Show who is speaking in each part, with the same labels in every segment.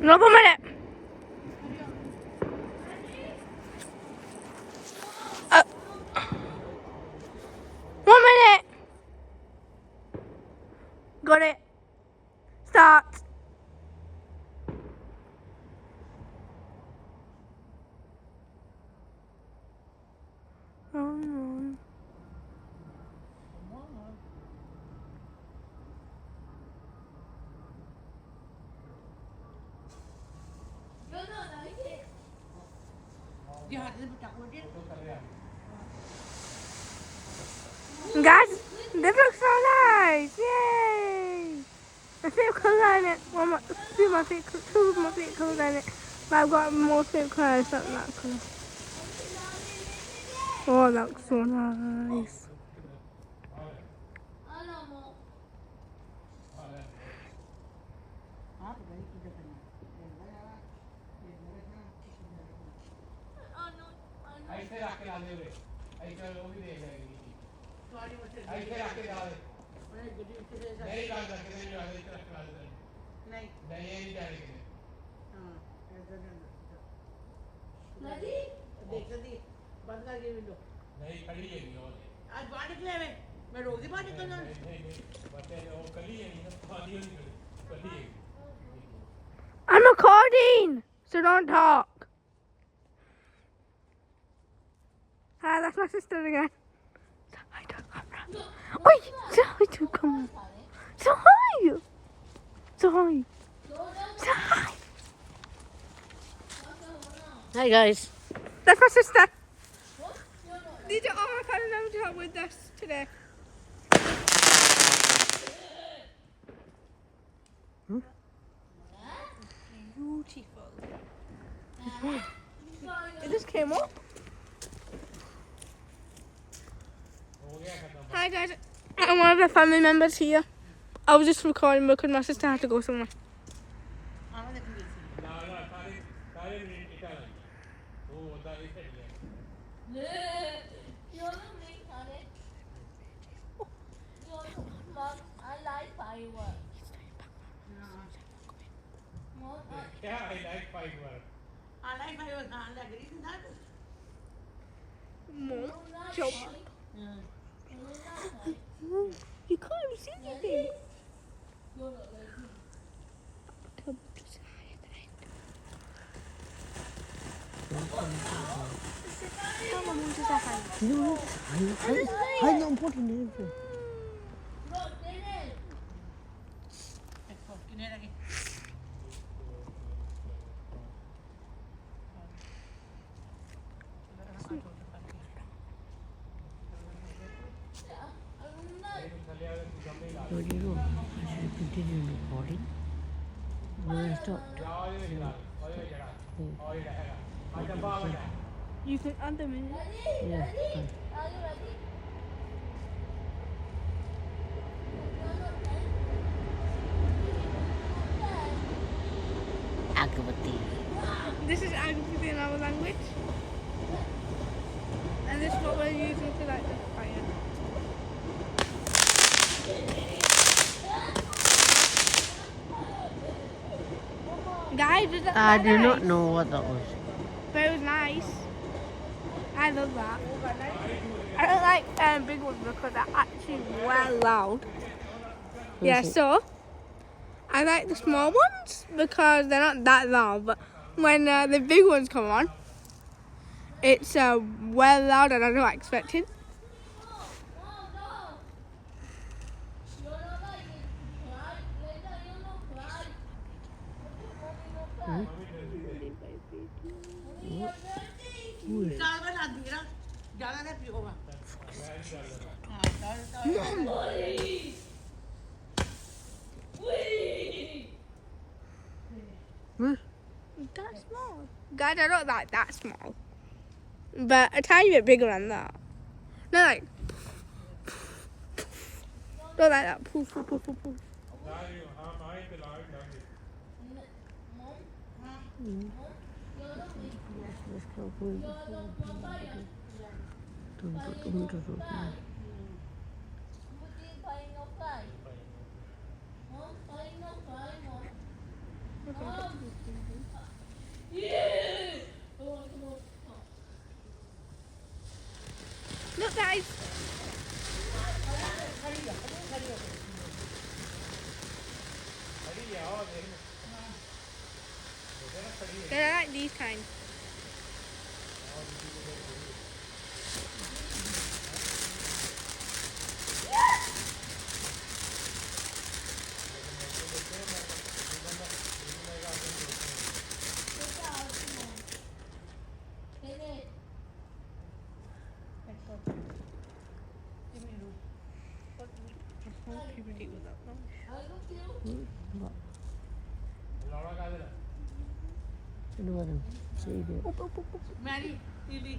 Speaker 1: No, 1 minute. Uh, 1 minute. Got it. Start. Guys, this looks so nice! Yay! My favorite colour in it. Well, two of my favorite colours in it. But I've got more favorite colours, not that colour. Oh, that looks so nice. I'm recording, so don't talk. Hi, that's my sister again. Say hi to the camera. Oi, say hi to the camera. Say hi. Say hi. Say hi.
Speaker 2: Hi guys.
Speaker 1: That's my sister. These are all my family members who are with us today. Beautiful. It just came up. Hi guys, I'm one of the family members here. I was just recording because my sister had to go somewhere.
Speaker 3: I like firework.
Speaker 4: Yeah, I like firework.
Speaker 2: I like firework. I like it. Isn't that?
Speaker 1: Mom, jump. You can't even see anything.
Speaker 2: No, I'm not putting it in. What do you know? I should continue recording. When I stopped.
Speaker 1: You can add them in.
Speaker 2: Yeah. Agavati.
Speaker 1: This is Agapiti in our language. And this is what we're using to light the fire. Guys, was that
Speaker 2: I do
Speaker 1: nice?
Speaker 2: not know what that was.
Speaker 1: But it was nice. I love that. I don't like big ones because they're actually well loud. Yeah, so I like the small ones because they're not that loud. But when the big ones come on, it's well loud and I don't know what I expected. That's small. Guys, I don't like that small. But a tiny bit bigger than that. Not like... Don't like that. Poof, poof, poof, poof, poof. these kind. Puberty was up long.
Speaker 2: What?
Speaker 4: Laura का दे
Speaker 2: Ano ba ito? Sa ibig.
Speaker 5: Mary, Lily.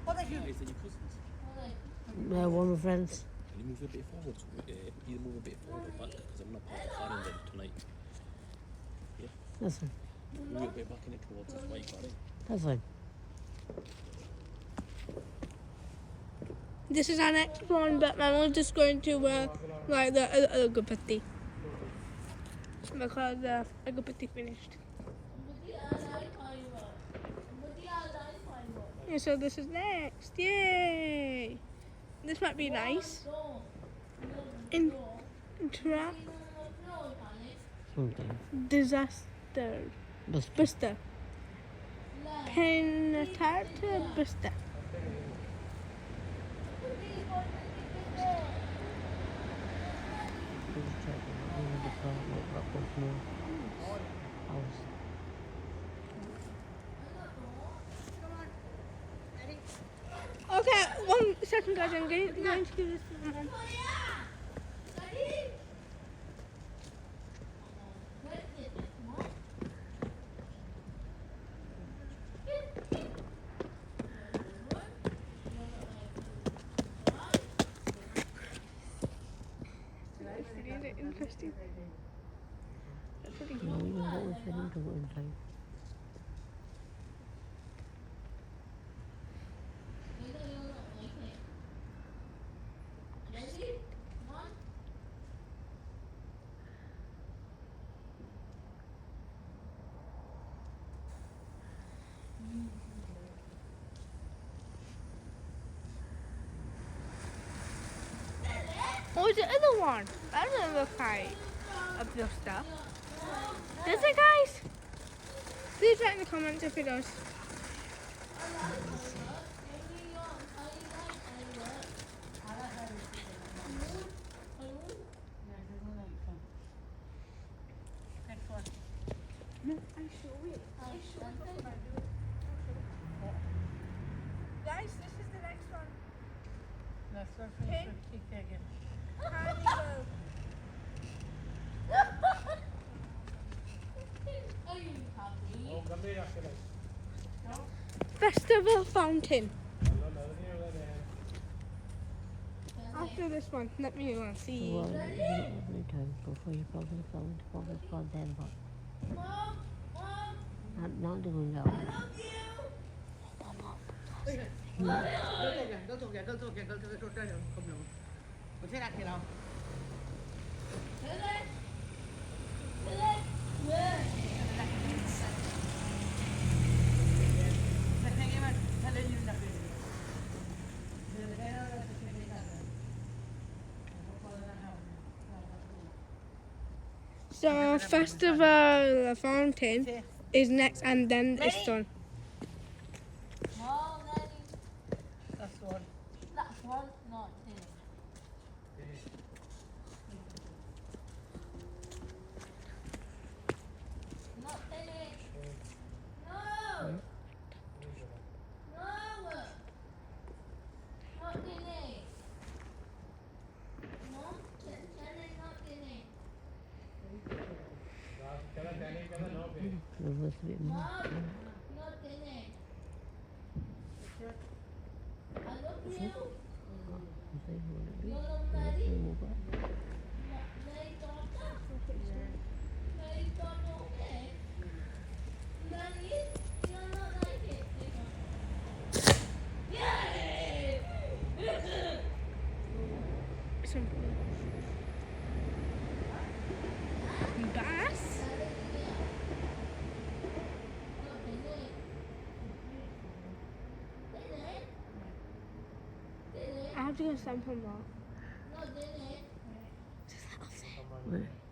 Speaker 6: Is that your cousins?
Speaker 2: One of my friends.
Speaker 6: Can you move a bit forward? Either move a bit forward or back because I'm not part of the planning then tonight.
Speaker 2: That's fine.
Speaker 6: Move it a bit back in it towards us while you got it.
Speaker 2: That's fine.
Speaker 1: This is our next one, but my mom's just going to like the agapati because the agapati finished. Yeah, so this is next. Yay! This might be nice. Intra
Speaker 2: Something.
Speaker 1: disaster
Speaker 2: Bus.
Speaker 1: buster. Penetrator buster. Okay, 1 second, guys. I'm going to give this to Mom. Is it interesting? That's really
Speaker 2: No, you know what we're sending to in time.
Speaker 1: What was the other one? That doesn't look like a buster. Does it, guys? Please write in the comments if it does. Guys, this is the next one.
Speaker 5: That's what
Speaker 1: Okay.
Speaker 5: kick again.
Speaker 1: Carnival.
Speaker 4: वो गंदे रास्ते लगे
Speaker 1: Festival fountain.
Speaker 4: अल्लाह नजर नहीं होगा
Speaker 1: After this one, let me see.
Speaker 2: Well, you don't have any time before you probably go into focus on then, but not doing that one.
Speaker 5: Đâu thuộc không được. Có thế đặt thì nào?
Speaker 1: So, festival fountain is next, and then it's done.
Speaker 5: That's one.
Speaker 3: That's one, not two. Not finished. No. No. Not finished. No. Channel not finished.
Speaker 4: चला जाने का ना पे
Speaker 2: There was a bit more.
Speaker 3: Not finished. I love you.
Speaker 2: If they want to be,
Speaker 3: You love Daddy.
Speaker 2: move up.
Speaker 3: Daddy daughter. Daddy daughter, okay. Daddy, you're not like it. Yay!
Speaker 1: Some bass. I have to go sample more.
Speaker 2: 왜?